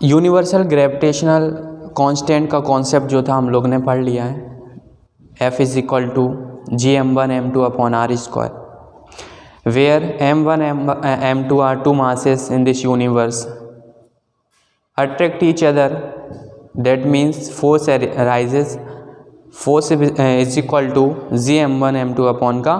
Universal gravitational constant का concept जो था हम लोग ने पढ़ लिया है। F is equal to gm1 m2 upon r square, where m1 m2 are two masses in this universe attract each other, that means force arises, force is equal to gm1 m2 upon का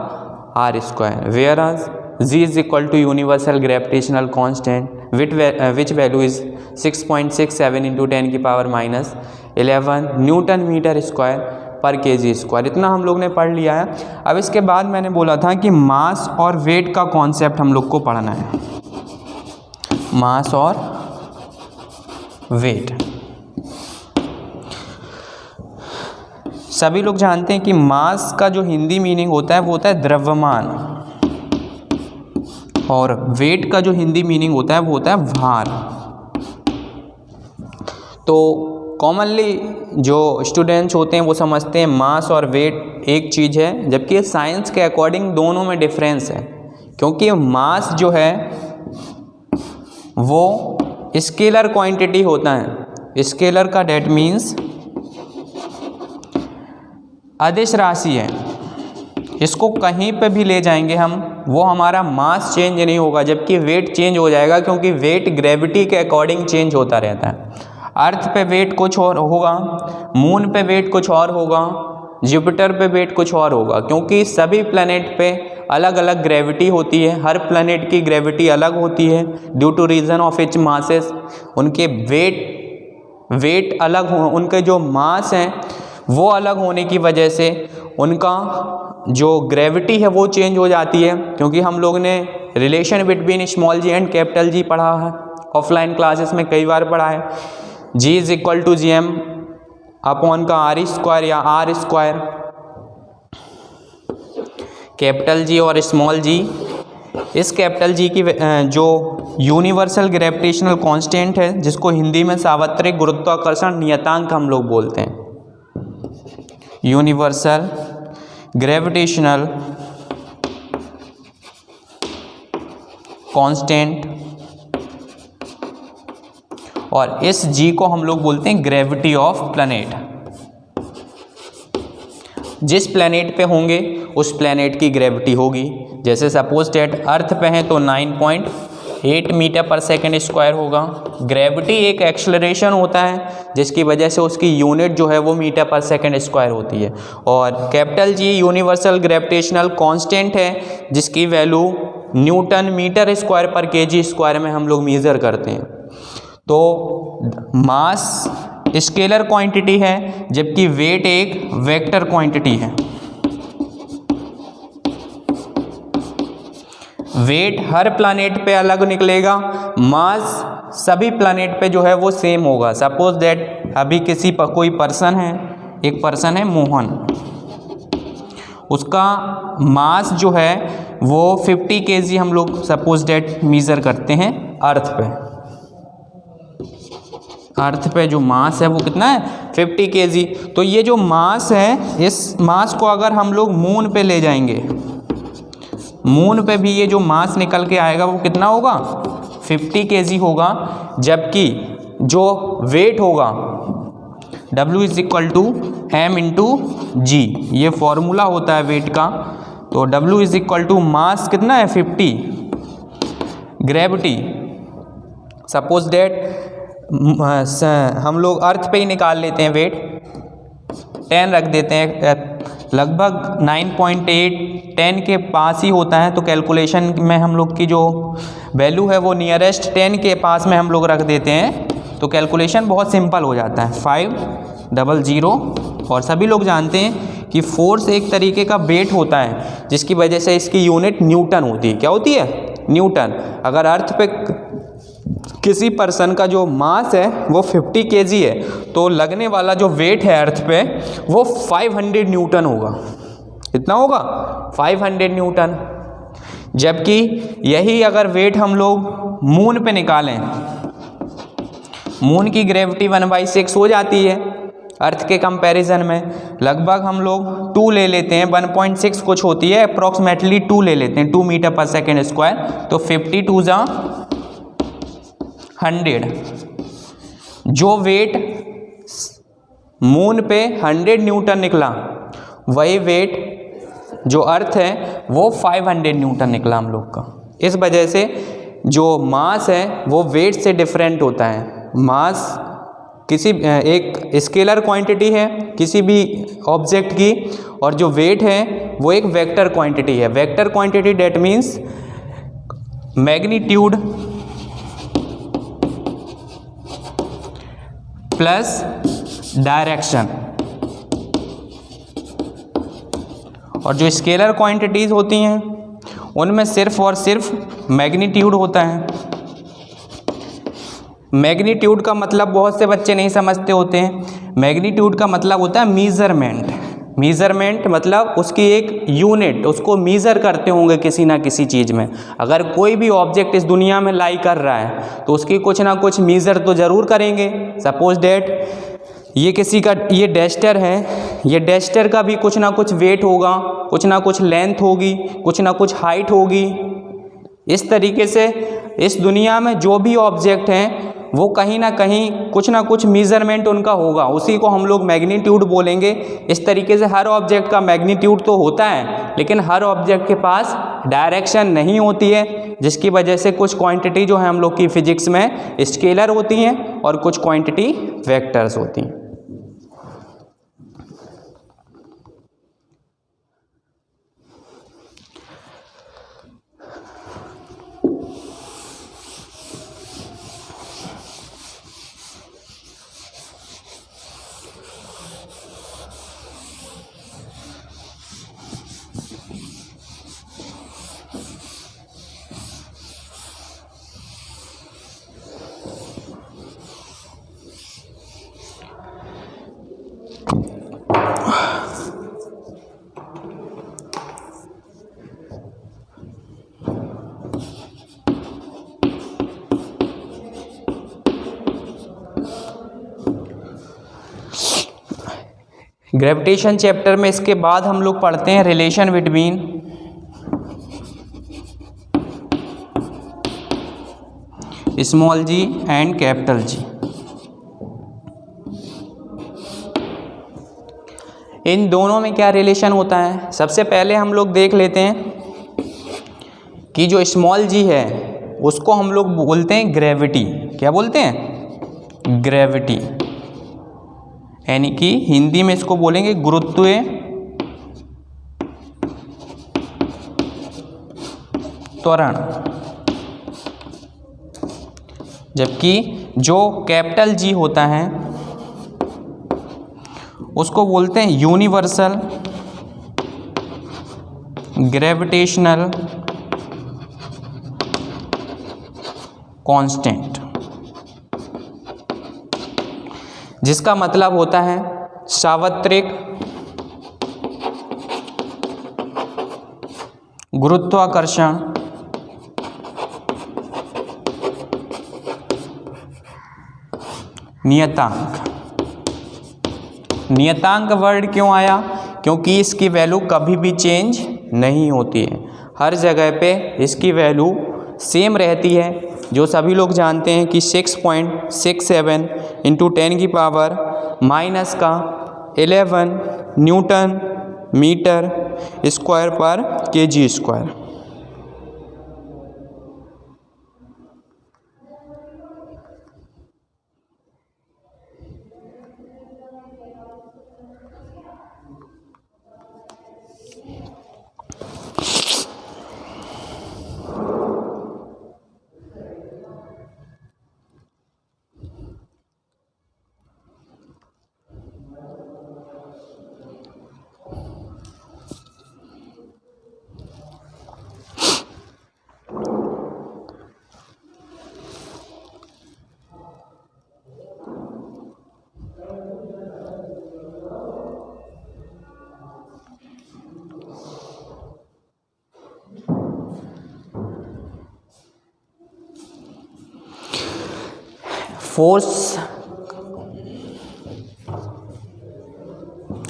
r square, whereas g is equal to universal gravitational constant which value is 6.67 into 10 की power minus 11 newton metre square पर KG square. इतना हम लोग ने पढ़ लिया है। अब इसके बाद मैंने बोला था कि मास और वेट का कॉन्सेप्ट हम लोग को पढ़ना है। मास और वेट, सभी लोग जानते हैं कि मास का जो हिंदी मीनिंग होता है वो होता है द्रव्यमान, और वेट का जो हिंदी मीनिंग होता है वो होता है भार। तो कॉमनली जो स्टूडेंट्स होते हैं वो समझते हैं मास और वेट एक चीज़ है, जबकि साइंस के अकॉर्डिंग दोनों में डिफरेंस है, क्योंकि मास जो है वो स्केलर क्वांटिटी होता है। स्केलर का डेट मीन्स अदिश राशि है, इसको कहीं पे भी ले जाएंगे हम, वो हमारा मास चेंज नहीं होगा, जबकि वेट चेंज हो जाएगा, क्योंकि वेट ग्रेविटी के अकॉर्डिंग चेंज होता रहता है। अर्थ पे वेट कुछ और होगा, मून पे वेट कुछ और होगा, जुपिटर पे वेट कुछ और होगा, क्योंकि सभी प्लैनेट पे अलग अलग ग्रेविटी होती है। हर प्लैनेट की ग्रेविटी अलग होती है due to reason of its masses. उनके वेट अलग हो, उनके जो मास हैं वो अलग होने की वजह से उनका जो ग्रेविटी है वो चेंज हो जाती है। क्योंकि हम लोग ने relation between small G and capital G पढ़ा है, ऑफलाइन क्लासेस में कई बार पढ़ा है। G is equal to G M upon का आर स्क्वायर या आर स्क्वायर, कैपिटल जी और स्मॉल जी। इस कैपिटल जी की जो यूनिवर्सल ग्रेविटेशनल कांस्टेंट है, जिसको हिंदी में सार्वत्रिक गुरुत्वाकर्षण नियतांक हम लोग बोलते हैं, यूनिवर्सल ग्रेविटेशनल कांस्टेंट, और इस जी को हम लोग बोलते हैं ग्रेविटी ऑफ प्लैनेट। जिस प्लैनेट पे होंगे उस प्लैनेट की ग्रेविटी होगी। जैसे सपोज डेट अर्थ पे हैं तो 9.8 मीटर पर सेकेंड स्क्वायर होगा। ग्रेविटी एक एक्सेलरेशन होता है जिसकी वजह से उसकी यूनिट जो है वो मीटर पर सेकेंड स्क्वायर होती है। और कैपिटल जी यूनिवर्सल ग्रेविटेशनल कांस्टेंट है, जिसकी वैल्यू न्यूटन मीटर स्क्वायर पर केजी स्क्वायर में हम लोग मेज़र करते हैं। तो मास स्केलर क्वांटिटी है, जबकि वेट एक वेक्टर क्वांटिटी है। वेट हर प्लैनेट पे अलग निकलेगा, मास सभी प्लैनेट पे जो है वो सेम होगा। सपोज दैट अभी किसी पर कोई पर्सन है, एक पर्सन है मोहन, उसका मास जो है वो 50 kg हम लोग सपोज दैट मेज़र करते हैं अर्थ पे। अर्थ पे जो मास है वो कितना है 50 kg। तो ये जो मास है, इस मास को अगर हम लोग मून पे ले जाएंगे, मून पे भी ये जो मास निकल के आएगा वो कितना होगा 50 kg होगा। जबकि जो वेट होगा W is equal to m into G, ये फॉर्मूला होता है वेट का। तो W is equal to mass कितना है 50, ग्रेविटी सपोज डेट हम लोग अर्थ पे ही निकाल लेते हैं, वेट 10 रख देते हैं, लगभग 9.8 10 के पास ही होता है। तो कैलकुलेशन में हम लोग की जो वैल्यू है वो नियरेस्ट 10 के पास में हम लोग रख देते हैं, तो कैलकुलेशन बहुत सिंपल हो जाता है 500। और सभी लोग जानते हैं कि फोर्स एक तरीके का वेट होता है, जिसकी वजह से इसकी यूनिट न्यूटन होती है। क्या होती है? न्यूटन। अगर अर्थ पे किसी पर्सन का जो मास है वो 50 kg है, तो लगने वाला जो वेट है अर्थ पे वो 500 न्यूटन होगा। कितना होगा 500 न्यूटन। जबकि यही अगर वेट हम लोग मून पे निकालें, मून की ग्रेविटी 1/6 हो जाती है, अर्थ के कंपैरिजन में लगभग हम लोग 2 ले लेते हैं, 1.6 कुछ होती है, अप्रॉक्सीमेटली 2 ले लेते हैं, 2 मीटर पर सेकेंड स्क्वायर। तो 52 जा 100। जो वेट मून पे 100 न्यूटन निकला, वही वेट जो अर्थ है वो 500 न्यूटन निकला हम लोग का। इस वजह से जो मास है वो वेट से डिफरेंट होता है। मास किसी एक स्केलर क्वांटिटी है किसी भी ऑब्जेक्ट की, और जो वेट है वो एक वेक्टर क्वांटिटी है। Vector quantity that means magnitude plus direction. और जो स्केलर क्वांटिटीज होती हैं उनमें सिर्फ और सिर्फ मैग्नीट्यूड होता है। मैग्नीट्यूड का मतलब बहुत से बच्चे नहीं समझते होते हैं। मैग्नीट्यूड का मतलब होता है मीज़रमेंट। मीज़रमेंट मतलब उसकी एक यूनिट, उसको मीज़र करते होंगे किसी ना किसी चीज़ में। अगर कोई भी ऑब्जेक्ट इस दुनिया में लाई कर रहा है तो उसकी कुछ ना कुछ मीज़र तो ज़रूर करेंगे। सपोज डेट ये किसी का ये डस्टर है, ये डस्टर का भी कुछ ना कुछ वेट होगा, कुछ ना कुछ लेंथ होगी, कुछ ना कुछ हाइट होगी। इस तरीके से इस दुनिया में जो भी ऑब्जेक्ट हैं वो कहीं ना कहीं कुछ ना कुछ मीज़रमेंट उनका होगा, उसी को हम लोग मैग्नीट्यूड बोलेंगे। इस तरीके से हर ऑब्जेक्ट का मैग्नीट्यूड तो होता है, लेकिन हर ऑब्जेक्ट के पास डायरेक्शन नहीं होती है, जिसकी वजह से कुछ क्वांटिटी जो है हम लोग की फिजिक्स में स्केलर होती हैं और कुछ क्वांटिटी वेक्टर्स होती हैं। ग्रेविटेशन चैप्टर में इसके बाद हम लोग पढ़ते हैं relation between small G and capital G. इन दोनों में क्या रिलेशन होता है, सबसे पहले हम लोग देख लेते हैं कि जो स्मॉल जी है उसको हम लोग बोलते हैं ग्रेविटी। क्या बोलते हैं? ग्रेविटी। यानी कि हिंदी में इसको बोलेंगे गुरुत्वीय त्वरण। जबकि जो कैपिटल जी होता है उसको बोलते हैं यूनिवर्सल ग्रेविटेशनल कांस्टेंट, जिसका मतलब होता है सार्वत्रिक गुरुत्वाकर्षण नियतांक। नियतांक वर्ड क्यों आया? क्योंकि इसकी वैल्यू कभी भी चेंज नहीं होती है, हर जगह पे इसकी वैल्यू सेम रहती है। जो सभी लोग जानते हैं कि 6.67 इंटू 10 की पावर माइनस का 11 न्यूटन मीटर स्क्वायर पर KG square.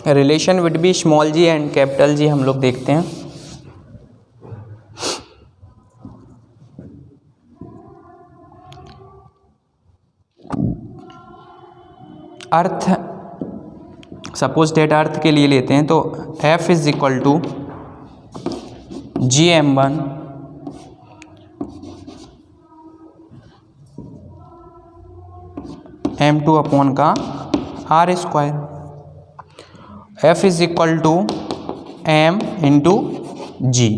Relation with be small G and capital G हम लोग देखते हैं। अर्थ, सपोज डेट अर्थ के लिए लेते हैं तो F is equal to GM1 M2 upon का R square. F is equal to M into G।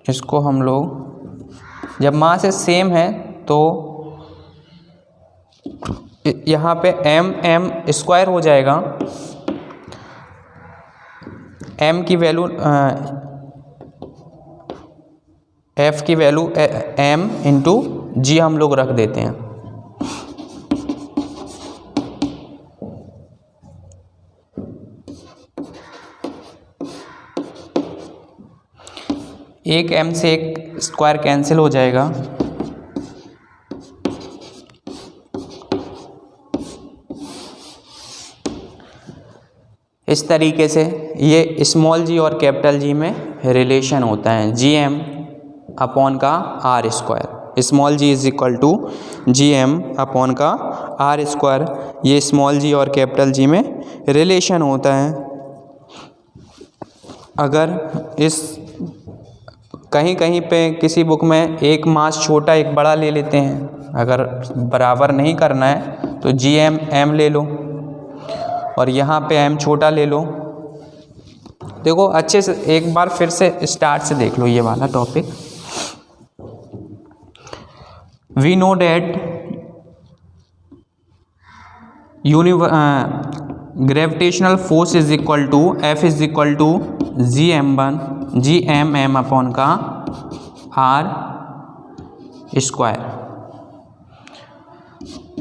इसको हम लोग जब मास सेम है तो यहाँ पे M स्क्वायर हो जाएगा। M की वैल्यू F की वैल्यू M इंटू G हम लोग रख देते हैं। एक M से एक स्क्वायर कैंसिल हो जाएगा। इस तरीके से ये स्मॉल जी और कैपिटल जी में रिलेशन होता है, GM अपॉन का R square. Small g is equal to GM upon का R स्क्वायर। ये स्मॉल जी और कैपिटल जी में रिलेशन होता है। अगर इस कहीं कहीं पे किसी बुक में एक मास छोटा एक बड़ा ले लेते हैं, अगर बराबर नहीं करना है तो GM M ले लो और यहाँ पे M छोटा ले लो। देखो अच्छे से एक बार फिर से स्टार्ट से देख लो ये वाला topic. We know that gravitational force is equal to F is equal to GM upon का R square.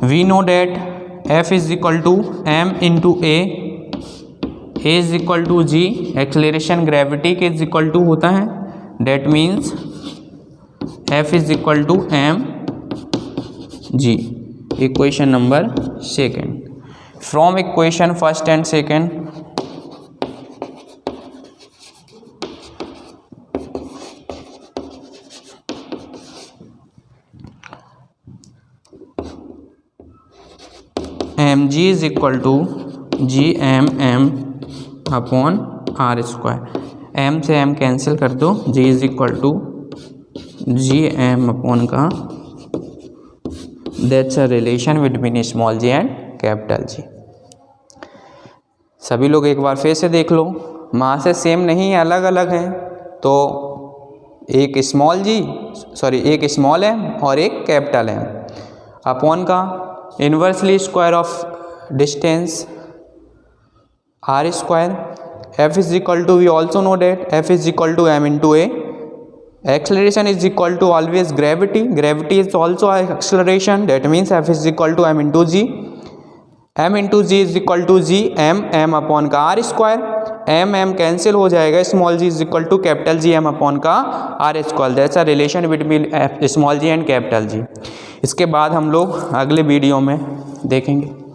We know that F is equal to M into A is equal to G। Acceleration gravity के is equal to होता है, that means F is equal to M G। Equation number second. From equation first and second mg is equal to GM upon R square. M से M cancel कर दो, G is equal to GM upon का, that's a relation between small G and capital G. सभी लोग एक बार फिर से देख लो, मास से सेम नहीं है, अलग अलग हैं, तो एक स्मॉल m और एक कैपिटल M अपॉन का inversely square of distance R square. F is equal to, we also know that F is equal to M into A। Acceleration is equal to always gravity. Gravity is also acceleration. That means F is equal to M into G. M into G is equal to G M upon का R square. M cancel हो जाएगा, small g is equal to capital G M upon का R square. That's a relation between small g and capital G। इसके बाद हम लोग अगले video में देखेंगे।